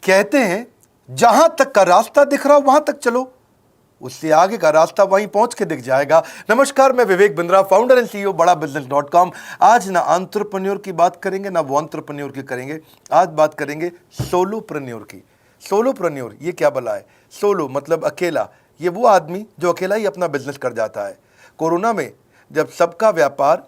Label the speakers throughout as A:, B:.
A: कहते हैं जहां तक का रास्ता दिख रहा हो वहां तक चलो, उससे आगे का रास्ता वहीं पहुंच के दिख जाएगा। नमस्कार, मैं Vivek Bindra, founder and CEO बड़ाबिजनेस.com। आज ना एंटरप्रेन्योर की बात करेंगे ना वो एंटरप्रेन्योर की करेंगे, आज बात करेंगे सोलोप्रेन्योर की। सोलोप्रेन्योर ये क्या भला है? सोलो मतलब अकेला, ये वो आदमी जो अकेला ही अपना बिजनेस कर जाता है। कोरोना में जब सबका व्यापार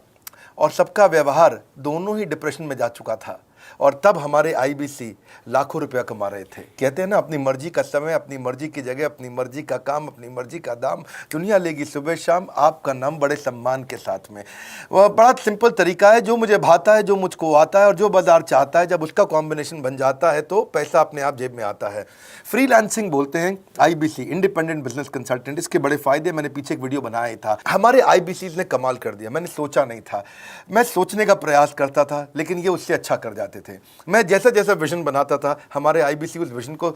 A: और सबका व्यवहार दोनों ही डिप्रेशन में जा चुका था, और तब हमारे आईबीसी लाखों रुपया कमा रहे थे। कहते हैं ना, अपनी मर्जी का समय, अपनी मर्जी की जगह, अपनी मर्जी का काम, अपनी मर्जी का दाम, दुनिया लेगी सुबह शाम आपका नाम बड़े सम्मान के साथ में। वह बड़ा सिंपल तरीका है, जो मुझे भाता है, जो मुझको आता है और जो बाजार चाहता है, जब उसका कॉम्बिनेशन बन जाता है तो पैसा अपने आप जेब में आता है। फ्रीलांसिंग बोलते हैं आईबीसी, इंडिपेंडेंट बिजनेस कंसल्टेंट। इसके बड़े फायदे मैंने पीछे एक वीडियो बनाया था। हमारे आईबीसी ने कमाल कर दिया, मैंने सोचा नहीं था। मैं सोचने का प्रयास करता था लेकिन ये उससे अच्छा कर जाते थे। मैं जैसा जैसा विजन बनाता था, हमारे आईबीसी उस विजन को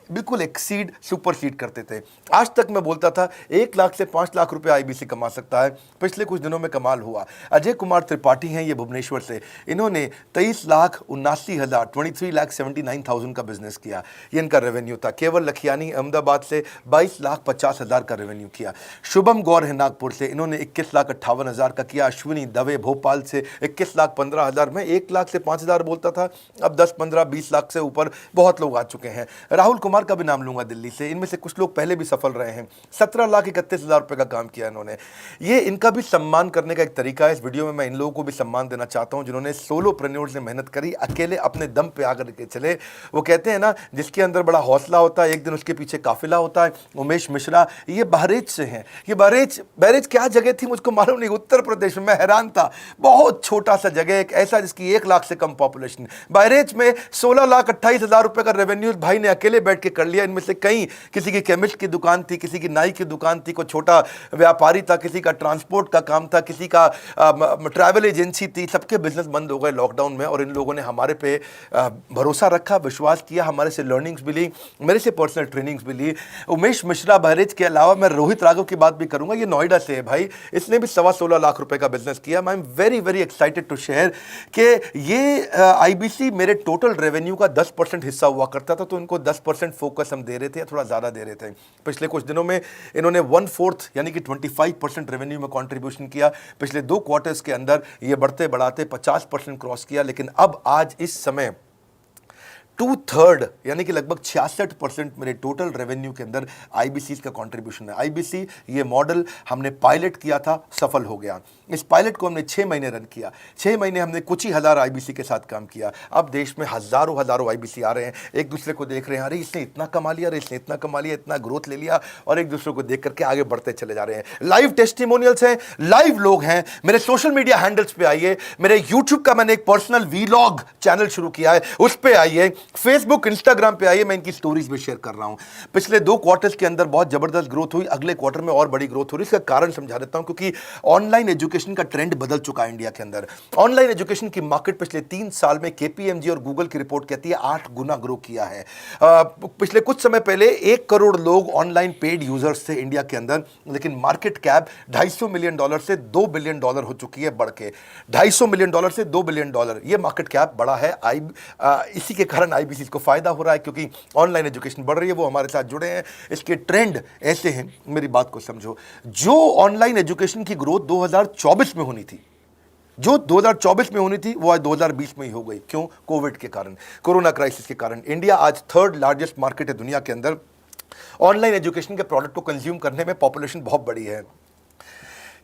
A: बिल्कुल एक्सीड, सुपरसीड करते थे। आज तक मैं बोलता था 1 लाख से 5 लाख रुपए आईबीसी कमा सकता है। पिछले कुछ दिनों में कमाल हुआ। अजय कुमार त्रिपाठी हैं ये भुवनेश्वर से, इन्होंने 23,79,000 23,79,000 का बिजनेस किया। ये इनका रेवेन्यू था। केवल लखियानी अहमदाबाद से 22,50,000 का रेवेन्यू किया। शुभम गौर है नागपुर से, इन्होंने 21,58,000 का किया। अश्विनी दवे भोपाल से 21,15,000। मैं 1 लाख से 5,000 बोलता था, अब 10, 15, 20 लाख से ऊपर बहुत लोग आ चुके हैं। राहुल कुमार का भी नाम लूंगा दिल्ली से, इनमें से कुछ लोग पहले भी सफल रहे हैं। 17,31,000 रुपए का काम किया इन्होंने। ये इनका भी सम्मान करने का एक तरीका है। इस वीडियो में मैं इन लोगों को भी सम्मान देना चाहता हूं जिन्होंने सोलोप्रेन्योर से मेहनत करी, अकेले अपने दम पे आकर के चले। वो कहते हैं ना, जिसके अंदर बड़ा हौसला होता है एक दिन उसके पीछे काफिला होता है। उमेश मिश्रा ये बहरेच से हैं। ये बहरेच क्या जगह थी मुझको मालूम नहीं, उत्तर प्रदेश में। मैं हैरान था, बहुत छोटा सा जगह, एक ऐसा जिसकी 1 लाख से कम पॉपुलेशन। बहरेच में 16,28,000 रुपए का रेवेन्यू भाई ने अकेले बैठ के कर लिया। इनमें से कई, किसी की केमिस्ट की दुकान थी, किसी की नाई की दुकान थी, कोई छोटा व्यापारी था, किसी का ट्रांसपोर्ट का काम था, किसी का ट्रैवल एजेंसी थी। सबके बिजनेस बंद हो गए लॉकडाउन में, और इन लोगों ने हमारे पे भरोसा रखा, विश्वास किया, हमारे से लर्निंग्स भी ली, मेरे से पर्सनल ट्रेनिंग्स भी ली। उमेश मिश्रा बहरेच के अलावा मैं रोहित राघव की बात भी करूंगा, ये नोएडा से है भाई, इसने भी 16.25 लाख रुपए का बिजनेस किया। I am very very excited to share कि ये आईबीसी मेरे टोटल रेवेन्यू का 10% हिस्सा हुआ करता था, तो इनको 10% फोकस हम दे रहे थे, थोड़ा ज़्यादा दे रहे थे। पिछले कुछ दिनों में इन्होंने 1/4 यानी कि 25% रेवेन्यू में कंट्रीब्यूशन किया। पिछले 2 क्वार्टर्स के अंदर ये बढ़ते बढ़ाते 50% क्रॉस किया। लेकिन अब आज इस समय 2/3 यानी कि लगभग 66% मेरे टोटल रेवेन्यू के अंदर आईबीसी का कंट्रीब्यूशन है। आईबीसी ये मॉडल हमने पायलट किया था, सफल हो गया। इस पायलट को हमने 6 महीने रन किया। 6 महीने हमने कुछ ही हज़ार आईबीसी के साथ काम किया। अब देश में हज़ारों आईबीसी आ रहे हैं, एक दूसरे को देख रहे हैं, अरे इसने इतना कमा लिया, अरे इसने इतना कमा लिया, इतना ग्रोथ ले लिया, और एक दूसरे को देख करके आगे बढ़ते चले जा रहे हैं। लाइव टेस्टिमोनियल्स हैं, लाइव लोग हैं। मेरे सोशल मीडिया हैंडल्स पे आइए, मेरे यूट्यूब का मैंने एक पर्सनल वीलॉग चैनल शुरू किया है, उस पर आइए, फेसबुक इंस्टाग्राम पे आइए, मैं इनकी स्टोरीज में शेयर कर रहा हूं। पिछले 2 क्वार्टर्स के अंदर बहुत जबरदस्त ग्रोथ हुई, अगले क्वार्टर में और बड़ी ग्रोथ हो रही है। इसका कारण समझा देता हूं, क्योंकि ऑनलाइन एजुकेशन का ट्रेंड बदल चुका है इंडिया के अंदर। ऑनलाइन एजुकेशन की मार्केट पिछले 3 साल में केपीएमजी और गूगल की रिपोर्ट कहती है 8 गुना ग्रो किया है। पिछले कुछ समय पहले 1 करोड़ लोग ऑनलाइन पेड यूजर्स थे इंडिया के अंदर, लेकिन मार्केट कैप $250 मिलियन से $2 बिलियन हो चुकी है, बढ़ के $250 मिलियन से $2 बिलियन ये मार्केट कैप बढ़ा है। इसी के कारण आईबीसी को फायदा हो रहा है, क्योंकि ऑनलाइन एजुकेशन बढ़ रही है, वो हमारे साथ जुड़े हैं। इसके ट्रेंड ऐसे हैं, मेरी बात को समझो। जो ऑनलाइन एजुकेशन की ग्रोथ 2024 में होनी थी, जो 2024 में होनी थी, वो आज 2020 में ही हो गई। क्यों? कोविड के कारण, कोरोना क्राइसिस के कारण। इंडिया आज 3rd लार्जेस्ट मार्केट है दुनिया के अंदर। ऑनलाइन एजुकेशन के प्रोडक्ट को कंज्यूम करने में पॉपुलेशन बहुत बड़ी है।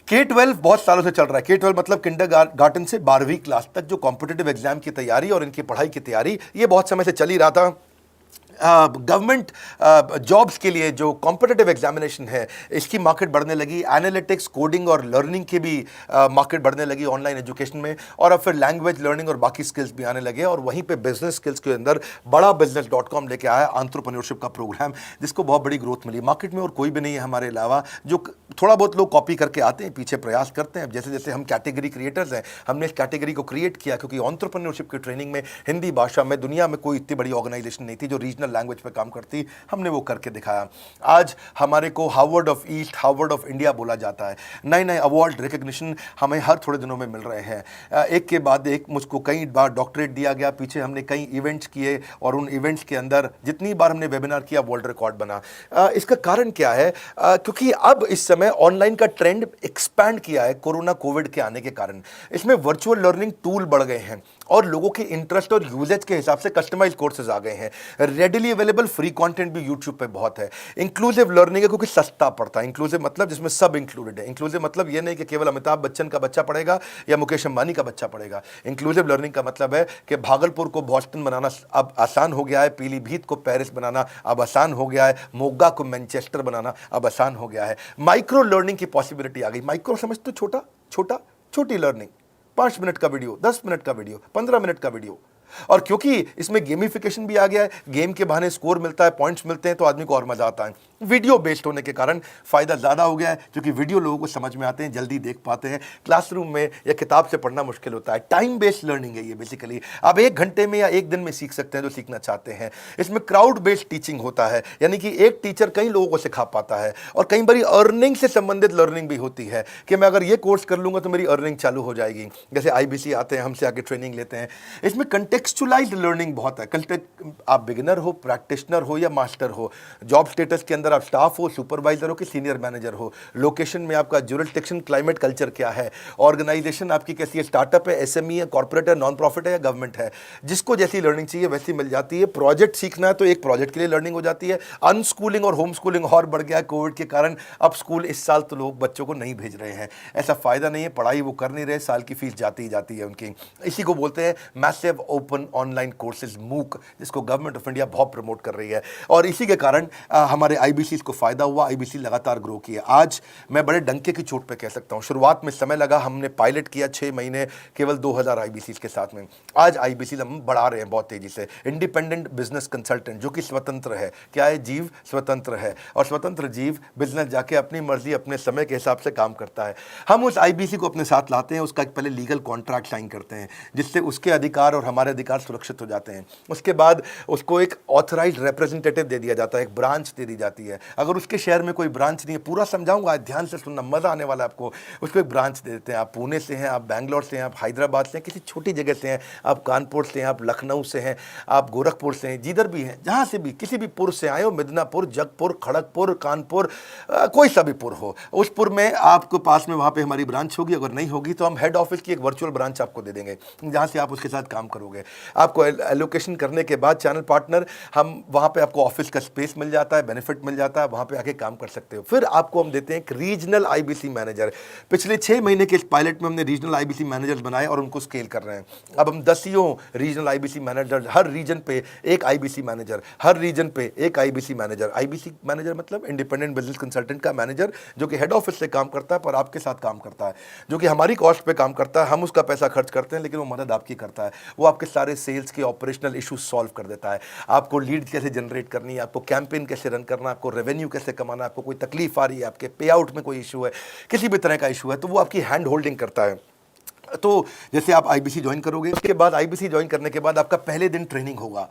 A: K-12 बहुत सालों से चल रहा है। K-12 मतलब किंडरगार्टन से 12वीं क्लास तक जो कॉम्पिटिटिव एग्जाम की तैयारी और इनकी पढ़ाई की तैयारी, ये बहुत समय से चल ही रहा था। गवर्नमेंट जॉब्स के लिए जो कॉम्पिटिटिव एग्जामिनेशन है, इसकी मार्केट बढ़ने लगी। एनालिटिक्स, कोडिंग और लर्निंग की भी मार्केट बढ़ने लगी ऑनलाइन एजुकेशन में, और अब फिर लैंग्वेज लर्निंग और बाकी स्किल्स भी आने लगे। और वहीं पे बिजनेस स्किल्स के अंदर बड़ाबिजनेस.com लेके आया एंटरप्रेन्योरशिप का प्रोग्राम, जिसको बहुत बड़ी ग्रोथ मिली मार्केट में। और कोई भी नहीं है हमारे अलावा, जो थोड़ा बहुत लोग कॉपी करके आते हैं, पीछे प्रयास करते हैं। जैसे जैसे हम कैटेगरी क्रिएटर्स हैं, हमने इस कैटेगरी को क्रिएट किया, क्योंकि एंटरप्रेन्योरशिप की ट्रेनिंग में हिंदी भाषा में दुनिया में कोई इतनी बड़ी ऑर्गेनाइजेशन नहीं थी जो रीजनल लैंग्वेज पे काम करती, हमने वो करके दिखाया। आज हमारे को Harvard of east, Harvard of India बोला जाता है। नए नए अवार्ड रिकग्निशन हमें हर थोड़े दिनों में मिल रहे हैं। एक के बाद एक मुझको कई बार डॉक्टरेट दिया गया। पीछे हमने कई इवेंट्स किए और उन इवेंट्स के अंदर जितनी बार हमने वेबिनार किया वर्ल्ड रिकॉर्ड बना। इसका कारण क्या है? क्योंकि अब इस समय ऑनलाइन का ट्रेंड एक्सपैंड किया है कोरोना कोविड के आने के कारण। इसमें वर्चुअल लर्निंग टूल बढ़ गए हैं और लोगों के इंटरेस्ट और यूजेज के हिसाब से कस्टमाइज कोर्सेज आ गए हैं। रेडिली अवेलेबल फ्री कंटेंट भी यूट्यूब पे बहुत है। इंक्लूसिव लर्निंग है क्योंकि सस्ता पड़ता है। इंक्लूसिव मतलब जिसमें सब इंक्लूडेड है। इंक्लूसिव मतलब ये नहीं कि केवल अमिताभ बच्चन का बच्चा पढ़ेगा या मुकेश अंबानी का बच्चा पढ़ेगा। इंक्लूसिव लर्निंग का मतलब है कि भागलपुर को बॉस्टन बनाना अब आसान हो गया है, पीलीभीत को पेरिस बनाना अब आसान हो गया है, मोगा को मैनचेस्टर बनाना अब आसान हो गया है। माइक्रो लर्निंग की पॉसिबिलिटी आ गई। माइक्रो समझ तो छोटा छोटा, छोटी लर्निंग, 5 मिनट का वीडियो, 10 मिनट का वीडियो, 15 मिनट का वीडियो। और क्योंकि इसमें गेमिफिकेशन भी आ गया है, गेम के बहाने स्कोर मिलता है, पॉइंट्स मिलते हैं, तो आदमी को और मजा आता है। वीडियो बेस्ड होने के कारण फायदा ज्यादा हो गया है, क्योंकि वीडियो लोगों को समझ में आते हैं, जल्दी देख पाते हैं। क्लासरूम में या किताब से पढ़ना मुश्किल होता है। टाइम बेस्ड लर्निंग है ये बेसिकली। आप 1 घंटे में या 1 दिन में सीख सकते हैं जो सीखना चाहते हैं। इसमें क्राउड बेस्ड टीचिंग होता है, यानी कि एक टीचर कई लोगों को सिखा पाता है। और कई बार अर्निंग से संबंधित लर्निंग भी होती है कि मैं अगर ये कोर्स कर लूंगा तो मेरी अर्निंग चालू हो जाएगी। जैसे IBC आते हैं, हमसे आके ट्रेनिंग लेते हैं। इसमें कंटेक्चुअलाइज्ड लर्निंग बहुत है। आप बिगिनर हो, प्रैक्टिशनर हो या मास्टर हो, जॉब स्टेटस के अंदर आप स्टाफ हो, सुपरवाइजर हो कि सीनियर मैनेजर हो, लोकेशन में आपका जुरिस्डिक्शन, क्लाइमेट, कल्चर क्या है, ऑर्गेनाइजेशन आपकी कैसी है, स्टार्टअप है, SME है, कॉर्पोरेट है, नॉन प्रॉफिट है या गवर्नमेंट है। जिसको जैसी लर्निंग चाहिए वैसी मिल जाती है। प्रोजेक्ट सीखना है तो एक प्रोजेक्ट के लिए लर्निंग हो जाती है। अनस्कूलिंग और होम स्कूलिंग और बढ़ गया है कोविड के कारण। अब स्कूल इस साल तो लोग बच्चों को नहीं भेज रहे हैं। ऐसा फायदा नहीं है, पढ़ाई वो कर नहीं रहे, साल की फीस जाती ही जाती है उनकी। इसी को बोलते हैं massive open online courses, MOOC, जिसको गवर्नमेंट ऑफ इंडिया बहुत प्रमोट कर रही है। और इसी के कारण हमारे IBC को फायदा हुआ। IBC लगातार ग्रो किया। आज मैं बड़े डंके की चोट पे कह सकता हूं, शुरुआत में समय लगा, हमने पायलट किया 6 महीने केवल 2000 IBC के साथ में। आज IBC हम बढ़ा रहे हैं बहुत तेजी से। इंडिपेंडेंट बिजनेस कंसल्टेंट, जो कि स्वतंत्र है। क्या है? जीव स्वतंत्र है। और स्वतंत्र जीव बिजनेस जाके अपनी मर्जी, अपने समय के हिसाब से काम करता है। हम उस IBC को अपने साथ लाते हैं, उसका एक पहले लीगल कॉन्ट्रैक्ट साइन करते हैं, जिससे उसके अधिकार और हमारे अधिकार सुरक्षित हो जाते हैं। उसके बाद उसको एक ऑथराइज्ड रिप्रेजेंटेटिव दे दिया जाता है, एक ब्रांच दे दी जाती है। अगर उसके शहर में कोई ब्रांच नहीं है, पूरा समझाऊंगा, ध्यान से सुनना, मजा आने वाला है आपको। उसको एक ब्रांच दे देते हैं। आप पुणे से हैं, आप बैंगलोर से हैं, आप हैदराबाद से हैं, किसी छोटी जगह से हैं, आप कानपुर से हैं, आप लखनऊ से हैं, आप गोरखपुर से हैं, जिधर भी हैं, जहां से भी, किसी भी पुर से आए हो, मिदनापुर, जगपुर, खड़गपुर, कानपुर, कोई सा भी पुर हो, उस पुर में आपको पास में वहां पे हमारी ब्रांच होगी। अगर नहीं होगी तो हम हेड ऑफिस की एक वर्चुअल ब्रांच आपको दे देंगे, जहां से आप उसके साथ काम करोगे। आपको एलोकेशन करने के बाद चैनल पार्टनर, हम वहां पे आपको ऑफिस का स्पेस मिल जाता है, बेनिफिट मिल जाता है, वहां पे आके काम कर सकते हो। फिर आपको हम देते हैं एक रीजनल IBC मैनेजर। पिछले 6 महीने के इस पायलट में हमने रीजनल IBC मैनेजर्स बनाए और उनको स्केल कर रहे हैं। अब हम 10 रीजनल IBC मैनेजर, हर रीजन पे एक IBC मैनेजर, हर रीजन पे एक IBC मैनेजर। IBC मैनेजर मतलब इंडिपेंडेंट बिजनेस कंसल्टेंट का मैनेजर, जो कि हेड ऑफिस से काम करता है पर आपके साथ काम करता है, जो कि हमारी कॉस्ट पे काम करता है। हम उसका पैसा खर्च करते हैं, लेकिन वो मदद आपकी करता है। वो आपके सारे सेल्स के ऑपरेशनल इशू सॉल्व कर देता है। आपको लीड कैसे जनरेट करनी है, आपको कैंपेन कैसे रन करना है, आपको रेवेन्यू कैसे कमाना है, आपको कोई तकलीफ आ रही है, आपके पे आउट में कोई इशू है, किसी भी तरह का इशू है, तो वो आपकी हैंड होल्डिंग करता है। तो जैसे आप IBC ज्वाइन करोगे, उसके बाद IBC ज्वाइन करने के बाद आपका पहले दिन ट्रेनिंग होगा।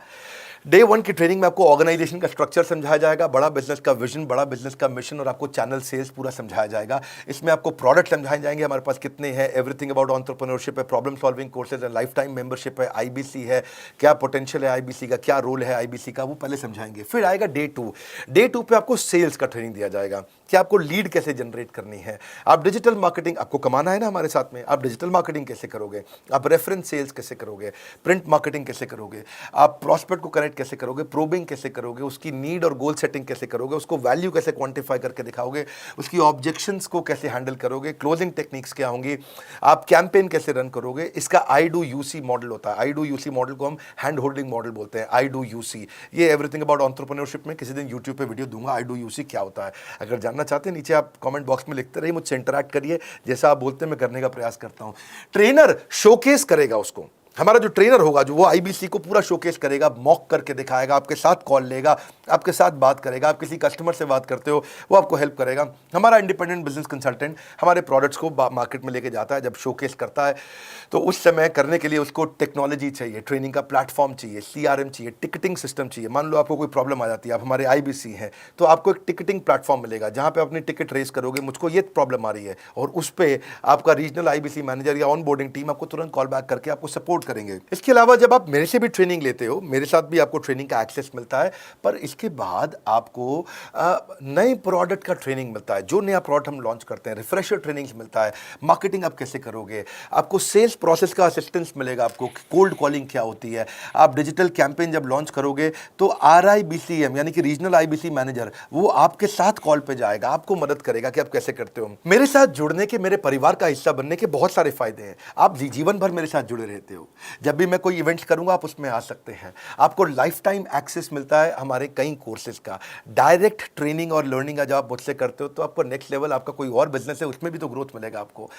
A: डे 1 की ट्रेनिंग में आपको ऑर्गेनाइजेशन का स्ट्रक्चर समझाया जाएगा, बड़ा बिजनेस का विजन, बड़ा बिजनेस का मिशन, और आपको चैनल सेल्स पूरा समझाया जाएगा। इसमें आपको प्रोडक्ट समझाए जाएंगे, हमारे पास कितने हैं, एवरीथिंग अबाउट एंटरप्रेन्योरशिप है, प्रॉब्लम सॉल्विंग कोर्सेज है, लाइफ टाइम मेंबरशिप है, IBC है, क्या पोटेंशियल है IBC का, क्या रोल है IBC का, वो पहले समझाएंगे। फिर आएगा डे 2। डे 2 पे आपको सेल्स का ट्रेनिंग दिया जाएगा कि आपको लीड कैसे जनरेट करनी है, आप डिजिटल मार्केटिंग, आपको कमाना है ना हमारे साथ में, आप डिजिटल मार्केटिंग कैसे करोगे, आप रेफरेंस सेल्स कैसे करोगे, प्रिंट मार्केटिंग कैसे करोगे, आप प्रॉस्पेक्ट को कनेक्ट कैसे करोगे, प्रोबिंग कैसे करोगे, उसकी नीड और गोल सेटिंग कैसे करोगे, उसको वैल्यू कैसे क्वांटिफाई करके दिखाओगे, उसकी ऑब्जेक्शंस को कैसे हैंडल करोगे, क्लोजिंग टेक्निक्स क्या होंगी, आप कैंपेन कैसे रन करोगे। इसका I-Do-You-See मॉडल होता है। I-Do-You-See मॉडल को हम हैंड होल्डिंग मॉडल बोलते हैं। I-Do-You-See, ये एवरीथिंग अबाउट एंटरप्रेन्योरशिप में किसी दिन यूट्यूब पे वीडियो दूंगा। I-Do-You-See क्या होता है, अगर जानना चाहते हैं नीचे आप कमेंट बॉक्स में लिखते रहिए, मुझसे इंटरैक्ट करिए, जैसा आप बोलते हैं मैं करने का प्रयास करता हूं। ट्रेनर शोकेस करेगा उसको, हमारा जो ट्रेनर होगा, जो वो आईबीसी को पूरा शोकेस करेगा, मॉक करके दिखाएगा, आपके साथ कॉल लेगा, आपके साथ बात करेगा, आप किसी कस्टमर से बात करते हो वो आपको हेल्प करेगा। हमारा इंडिपेंडेंट बिजनेस कंसल्टेंट हमारे प्रोडक्ट्स को मार्केट में लेके जाता है, जब शोकेस करता है तो उस समय करने के लिए उसको टेक्नोलॉजी चाहिए, ट्रेनिंग का प्लेटफॉर्म चाहिए, सीआरएम चाहिए, टिकटिंग सिस्टम चाहिए। मान लो आपको कोई प्रॉब्लम आ जाती है, आप हमारे आईबीसी हैं, तो आपको एक टिकटिंग प्लेटफॉर्म मिलेगा जहां पे अपनी टिकट रेस करोगे, मुझको ये प्रॉब्लम आ रही है, और उस पर आपका रीजनल आईबीसी मैनेजर या ऑन बोर्डिंग टीम आपको तुरंत कॉल बैक करके आपको सपोर्ट करेंगे। इसके अलावा जब आप मेरे से भी ट्रेनिंग लेते हो, मेरे साथ भी आपको ट्रेनिंग का एक्सेस मिलता है, पर इसके बाद आपको नए प्रोडक्ट का ट्रेनिंग मिलता है। जो नया प्रोडक्ट हम लॉन्च करते हैं, रिफ्रेशर ट्रेनिंग्स मिलता है, मार्केटिंग आप कैसे करोगे, आपको सेल्स प्रोसेस का असिस्टेंस मिलेगा, आपको कोल्ड कॉलिंग क्या होती है, आप डिजिटल कैंपेन जब लॉन्च करोगे तो RIBCM यानी कि रीजनल आईबीसी मैनेजर वो आपके साथ कॉल पे जाएगा, आपको मदद करेगा कि आप कैसे करते हो। मेरे साथ जुड़ने के, मेरे परिवार का हिस्सा बनने के बहुत सारे फायदे हैं। आप जीवन भर मेरे साथ जुड़े रहते हो, जब भी मैं कोई इवेंट्स करूंगा आप उसमें आ सकते हैं। आपको लाइफ टाइम एक्सेस मिलता है हमारे कई कोर्सेज का, डायरेक्ट ट्रेनिंग और लर्निंग का जब आप मुझसे करते हो तो आपको नेक्स्ट लेवल, आपका कोई और बिजनेस है उसमें भी तो ग्रोथ मिलेगा आपको।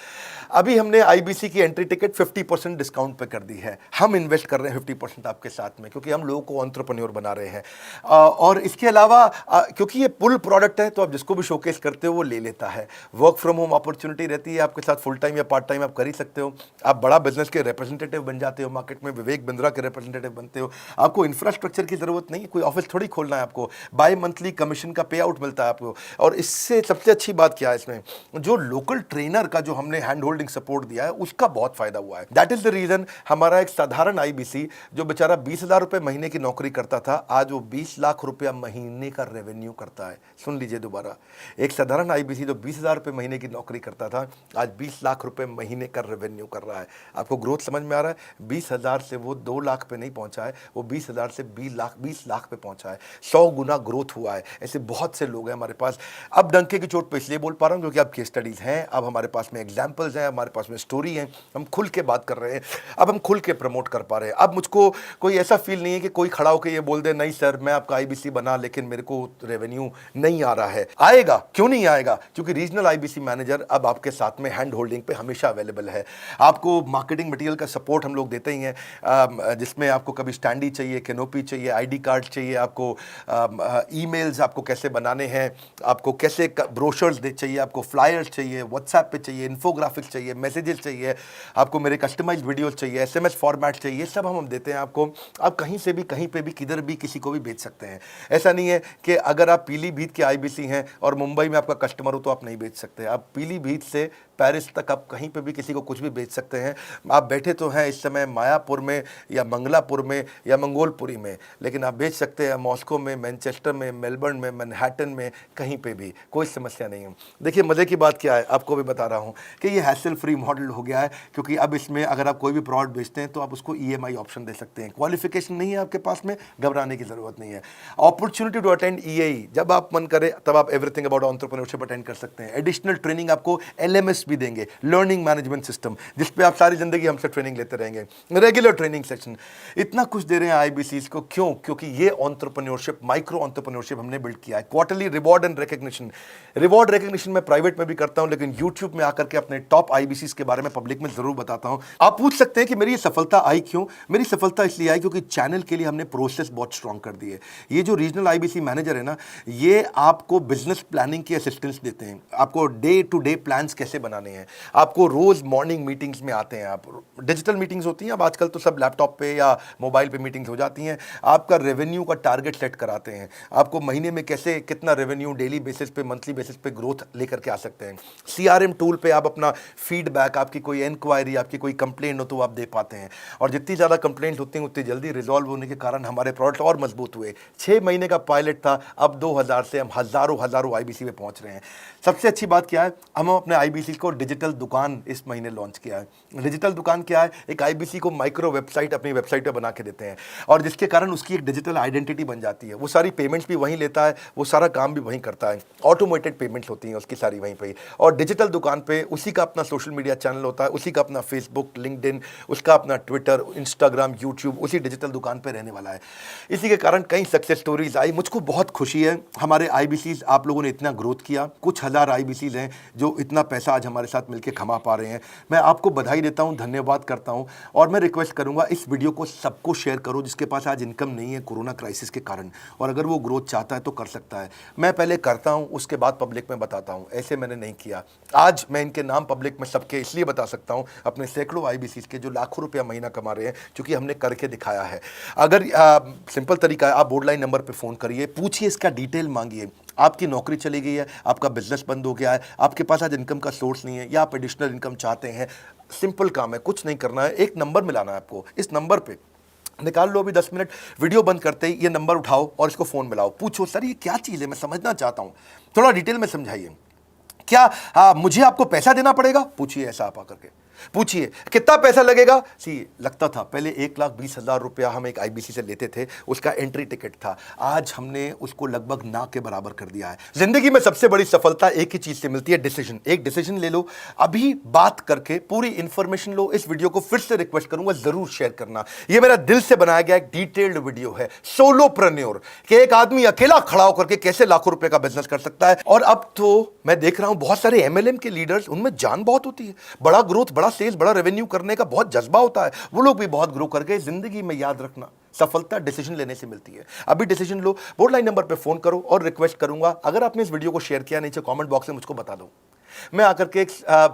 A: अभी हमने आईबीसी की एंट्री टिकट 50% डिस्काउंट पे कर दी है। हम इन्वेस्ट कर रहे हैं 50% आपके साथ में, क्योंकि हम लोगों को एंटरप्रेन्योर बना रहे हैं। और इसके अलावा क्योंकि ये पुल प्रोडक्ट है तो आप जिसको भी शोकेस करते हो वो ले लेता है। वर्क फ्रॉम होम अपॉर्चुनिटी रहती है आपके साथ, फुल टाइम या पार्ट टाइम आप कर ही सकते हो। आप बड़ा बिजनेस के रिप्रेजेंटेटिव बन जाते हो, मार्केट में विवेक बिंद्रा के रिप्रेजेंटेटिव बनते हो। आपको इंफ्रास्ट्रक्चर की जरूरत नहीं, कोई ऑफिस थोड़ी खोलना है आपको, बाय मंथली कमीशन का पे आउट मिलता है आपको। और इससे सबसे अच्छी बात क्या है, इसमें जो लोकल ट्रेनर का जो हमने हैंड होल्डिंग सपोर्ट दिया है उसका बहुत फायदा हुआ है। दैट इज द रीजन हमारा एक साधारण आईबीसी जो बेचारा 20,000 रुपए महीने की नौकरी करता था, आज वो 20 लाख रुपया महीने का रेवेन्यू करता है। सुन लीजिए दोबारा, एक साधारण आईबीसी जो 20,000 रुपए महीने की नौकरी करता था, आज 20 लाख रुपए महीने का रेवेन्यू कर रहा है। आपको ग्रोथ समझ में आ रहा है? 20,000 से वो 2 लाख पे नहीं पहुंचा है, वो 20,000 से 20 लाख पे पहुंचा है। 100 गुना ग्रोथ हुआ है। ऐसे बहुत से लोग हैं हमारे पास। अब डंके की चोट पे इसलिए बोल पा रहा हूं क्योंकि अब केस स्टडीज हैं, अब हमारे पास में एग्जांपल्स हैं, हमारे पास में स्टोरी है, हम खुल के बात कर रहे हैं, अब हम खुल के प्रमोट कर पा रहे हैं। अब मुझको कोई ऐसा फील नहीं है कि कोई खड़ा होकर ये बोल दे नहीं सर मैं आपका आईबीसी बना लेकिन मेरे को रेवेन्यू नहीं आ रहा है। आएगा, क्यों नहीं आएगा? क्योंकि रीजनल आईबीसी मैनेजर अब आपके साथ में हैंड होल्डिंग पे हमेशा अवेलेबल है। आपको मार्केटिंग मटेरियल का सपोर्ट हम लोग देते ही हैं, जिसमें आपको कभी स्टैंडी चाहिए, कैनोपी चाहिए, आईडी कार्ड चाहिए, आपको ईमेल्स आपको कैसे बनाने हैं, आपको कैसे ब्रोशर्स चाहिए, आपको फ्लायर्स चाहिए, व्हाट्सएप पे चाहिए, इन्फोग्राफिक्स चाहिए, मैसेजेस चाहिए, आपको मेरे कस्टमाइज्ड वीडियोस चाहिए, एसएमएस फॉर्मेट चाहिए, सब हम देते हैं आपको। आप कहीं से भी, कहीं पे भी, किधर भी किसी को भी बेच सकते हैं। ऐसा नहीं है कि अगर आप पीलीभीत के आईबीसी हैं और मुंबई में आपका कस्टमर हो तो आप नहीं बेच सकते। आप पीलीभीत से पेरिस तक आप कहीं पे भी किसी को कुछ भी बेच सकते हैं। आप बैठे तो हैं इस समय मायापुर में या मंगलापुर में या मंगोलपुरी में, लेकिन आप बेच सकते हैं मॉस्को में, मैनचेस्टर में, मेलबर्न में, मैनहट्टन में, कहीं पे भी, कोई समस्या नहीं है। देखिए मज़े की बात क्या है, आपको भी बता रहा हूँ कि ये हैसल फ्री मॉडल हो गया है, क्योंकि अब इसमें अगर आप कोई भी प्रोडक्ट बेचते हैं तो आप उसको EMI ऑप्शन दे सकते हैं। क्वालिफिकेशन नहीं है आपके पास में, घबराने की ज़रूरत नहीं है। अपॉर्चुनिटी टू अटेंड EAE, जब आप मन करे तब आप एवरीथिंग अबाउट एंटरप्रेन्योरशिप अटेंड कर सकते हैं। एडिशनल ट्रेनिंग आपको LMS भी देंगे, लर्निंग मैनेजमेंट सिस्टम, जिस पे आप सारी जिंदगी हमसे ट्रेनिंग लेते रहेंगे। रेगुलर ट्रेनिंग सेक्शन, इतना कुछ दे रहे हैं आईबीसीज को। क्यों? क्योंकि ये एंटरप्रेन्योरशिप, माइक्रो एंटरप्रेन्योरशिप हमने बिल्ड किया है। Quarterly reward and recognition, reward recognition मैं प्राइवेट में भी करता हूं, लेकिन यूट्यूब में आकर के अपने टॉप आईबीसीज के बारे में पब्लिक में जरूर बताता हूं। आप पूछ सकते हैं कि मेरी ये सफलता आई क्यों? मेरी सफलता इसलिए आई क्योंकि चैनल के लिए हमने प्रोसेस बहुत स्ट्रांग कर दी है। ये जो रीजनल आईबीसी मैनेजर है ना, ये आपको बिजनेस प्लानिंग की असिस्टेंस देते हैं, आपको डे टू डे प्लान्स कैसे बनाने हैं, आपको रोज मॉर्निंग मीटिंग्स में आते हैं। आप डिजिटल मीटिंग्स होती हैं, अब आजकल तो सब लैपटॉप पे या मोबाइल पे मीटिंग्स हो जाती हैं। आपका रेवेन्यू का टारगेट सेट कराते हैं, आपको महीने में कैसे कितना रेवेन्यू डेली बेसिस पे, मंथली बेसिस पे ग्रोथ लेकर के आ सकते हैं। CRM टूल पे आप अपना फीडबैक, आपकी कोई इंक्वायरी, आपकी कोई कंप्लेंट हो तो आप दे पाते हैं। और जितनी ज़्यादा कंप्लेंट होती हैं उतनी जल्दी रिजॉल्व होने के कारण हमारे प्रोडक्ट और मजबूत हुए। 6 महीने का पायलट था, अब 2000 से हम हज़ारों आईबीसी पे पहुंच रहे हैं। सबसे अच्छी बात क्या है, हम अपने आईबीसी को डिजिटल दुकान इस महीने लॉन्च किया है। डिजिटल दुकान क्या है? एक आईबीसी को माइक्रो वेबसाइट अपनी वेबसाइट पे बना के देते हैं, और जिसके कारण उसकी एक डिजिटल आइडेंटिटी बन जाती है। वो सारी पेमेंट्स भी वहीं लेता है, वो सारा काम भी वहीं करता है, ऑटोमेटेड पेमेंट्स होती हैं उसकी सारी वहीं पे। और डिजिटल दुकान पे उसी का अपना सोशल मीडिया चैनल होता है, उसी का अपना फेसबुक, लिंक्डइन, उसका अपना ट्विटर, इंस्टाग्राम, यूट्यूब उसी डिजिटल दुकान पे रहने वाला है। इसी के कारण कई सक्सेस स्टोरीज आई। मुझको बहुत खुशी है, हमारे आईबीसीज आप लोगों ने इतना ग्रोथ किया। कुछ हज़ार आईबीसीज हैं जो इतना पैसा आज हमारे साथ मिलकर कमा पा रहे हैं। मैं आपको बधाई देता हूं, धन्यवाद करता हूं और मैं रिक्वेस्ट करूंगा इस वीडियो को सबको शेयर करो जिसके पास आज इनकम नहीं है कोरोना क्राइसिस के कारण, और अगर वो ग्रोथ चाहता है तो कर सकता है। मैं पहले करता हूं, उसके बाद पब्लिक में बताता हूं, ऐसे मैंने नहीं किया। आज मैं इनके नाम पब्लिक में सबके इसलिए बता सकता हूं, अपने सैकड़ों IBCs के जो लाखों रुपया महीना कमा रहे हैं, क्योंकि हमने करके दिखाया है। अगर सिंपल तरीका है, आप बोर्ड लाइन नंबर पे फ़ोन करिए, पूछिए, इसका डिटेल मांगिए। आपकी नौकरी चली गई है, आपका बिजनेस बंद हो गया है, आपके पास आज इनकम का सोर्स नहीं है, या आप एडिशनल इनकम चाहते हैं, सिंपल काम है, कुछ नहीं करना है, एक नंबर मिलाना है आपको। इस नंबर पे निकाल लो अभी 10 मिनट, वीडियो बंद करते ही ये नंबर उठाओ और इसको फ़ोन मिलाओ। पूछो, सर ये क्या चीज़ है, मैं समझना चाहता हूँ, थोड़ा डिटेल में समझाइए। क्या मुझे आपको पैसा देना पड़ेगा? पूछिए, ऐसा आप आकर के पूछिए। कितना पैसा लगेगा? सी लगता था पहले 1,20,000 रुपया हम एक IBC से लेते थे, उसका एंट्री टिकट था। आज हमने उसको लगभग ना के बराबर कर दिया है। जिंदगी में सबसे बड़ी सफलता एक ही चीज से मिलती है, डिसीजन। एक डिसीजन ले लो, अभी बात करके पूरी इंफॉर्मेशन लो। इस वीडियो को फिर से रिक्वेस्ट करूंगा, जरूर शेयर करना। यह मेरा दिल से बनाया गया एक डिटेल्ड वीडियो है, सोलोप्रेन्योर, कि एक आदमी अकेला खड़ा होकर के कैसे लाखों रुपए का बिजनेस कर सकता है। और अब तो मैं देख रहा हूं बहुत सारे MLM के लीडर्स, उनमें जान बहुत होती है, बड़ा ग्रोथ, बड़ा सेल्स, बड़ा रेवेन्यू करने का बहुत जज्बा होता है, वो लोग भी बहुत ग्रो कर गए। जिंदगी में याद रखना, सफलता डिसीजन लेने से मिलती है। अभी डिसीजन लो, बोर्ड लाइन नंबर पे फोन करो और रिक्वेस्ट करूंगा, अगर आपने इस वीडियो को शेयर किया, नीचे कमेंट बॉक्स में मुझको बता दो। मैं आकर के एक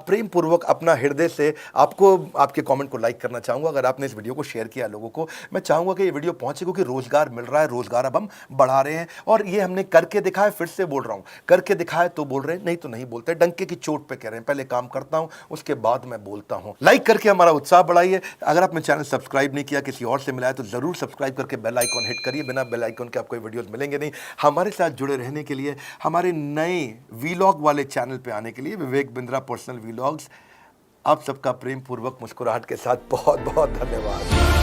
A: प्रेम पूर्वक अपना हृदय से आपको, आपके कमेंट को लाइक करना चाहूंगा। अगर आपने इस वीडियो को शेयर किया लोगों को, मैं चाहूंगा कि ये वीडियो पहुंचे, क्योंकि रोजगार मिल रहा है, रोजगार अब हम बढ़ा रहे हैं और ये हमने करके दिखाया। फिर से बोल रहा हूं, करके दिखाया तो बोल रहे हैं, नहीं तो नहीं बोलते, डंके की चोट पे कह रहे हैं। पहले काम करता हूं, उसके बाद मैं बोलता हूं। लाइक करके हमारा उत्साह बढ़ाइए। अगर आपने चैनल सब्सक्राइब नहीं किया, किसी और से मिला है, तो जरूर सब्सक्राइब करके बेल आइकॉन हिट करिए। बिना बेल आइकॉन के आपको वीडियोस मिलेंगे नहीं। हमारे साथ जुड़े रहने के लिए, हमारे नए वीलॉग वाले चैनल पे आने के लिए, विवेक बिंद्रा पर्सनल वीलॉग्स, आप सबका प्रेम पूर्वक मुस्कुराहट के साथ बहुत बहुत धन्यवाद।